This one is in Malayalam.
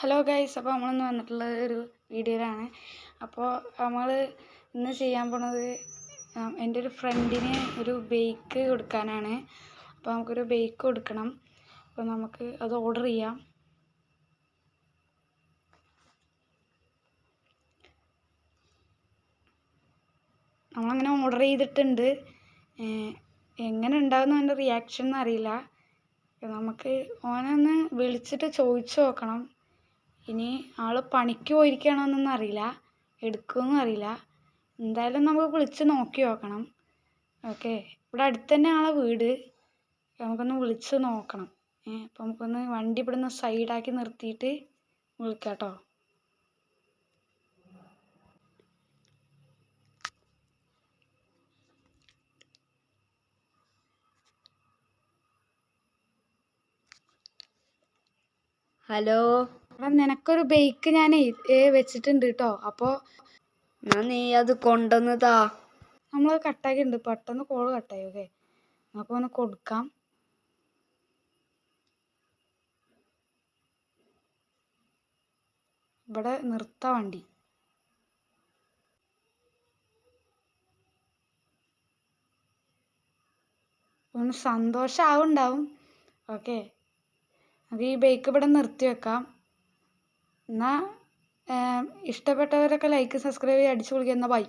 ഹലോ ഗൈസ്, അപ്പോൾ നമ്മളിന്ന് വന്നിട്ടുള്ളത് ഒരു വീഡിയോയിലാണ്. അപ്പോൾ നമ്മൾ ഇന്ന് ചെയ്യാൻ പോണത് എൻ്റെ ഒരു ഫ്രണ്ടിന് ഒരു ബേക്ക് കൊടുക്കാനാണ്. അപ്പോൾ നമുക്കൊരു ബേക്ക് കൊടുക്കണം. അപ്പോൾ നമുക്ക് അത് ഓർഡർ ചെയ്യാം. നമ്മളങ്ങനെ ഓർഡർ ചെയ്തിട്ടുണ്ട്. എങ്ങനെ ഉണ്ടാകുന്നു എൻ്റെ റിയാക്ഷൻ എന്നറിയില്ല. നമുക്ക് ഓനൊന്ന് വിളിച്ചിട്ട് ചോദിച്ചു നോക്കണം. ഇനി ആൾ പണിക്ക് പോയിരിക്കുകയാണോ എന്നൊന്നും അറിയില്ല, എടുക്കുമെന്നും അറിയില്ല. എന്തായാലും നമുക്ക് വിളിച്ച് നോക്കി നോക്കണം. ഓക്കെ, ഇവിടെ അടുത്ത് തന്നെ ആളെ വീട്. നമുക്കൊന്ന് വിളിച്ച് നോക്കണം. അപ്പോൾ നമുക്കൊന്ന് വണ്ടി ഇവിടെ നിന്ന് സൈഡാക്കി നിർത്തിയിട്ട് വിളിക്കാം കേട്ടോ. ഹലോ, എടാ, നിനക്കൊരു ബേക്ക് ഞാൻ വെച്ചിട്ടുണ്ട് കേട്ടോ. അപ്പോൾ നീ അത് കൊണ്ടുവന്നതാ. നമ്മൾ കട്ടാക്കിയിട്ടുണ്ട്, പെട്ടെന്ന് കോൾ കട്ടായി. ഓക്കെ, നമുക്ക് ഒന്ന് കൊടുക്കാം. ഇവിടെ നിർത്താം വണ്ടി. ഒന്ന് സന്തോഷമാവുണ്ടാവും. ഓക്കെ, നമുക്ക് ഈ ബേക്ക് ഇവിടെ നിർത്തി വെക്കാം. എന്നാൽ ഇഷ്ടപ്പെട്ടവരൊക്കെ ലൈക്ക് സബ്സ്ക്രൈബ് ചെയ്ത് അടിച്ചു പൊളിക്കുക. എന്നാൽ ബൈ.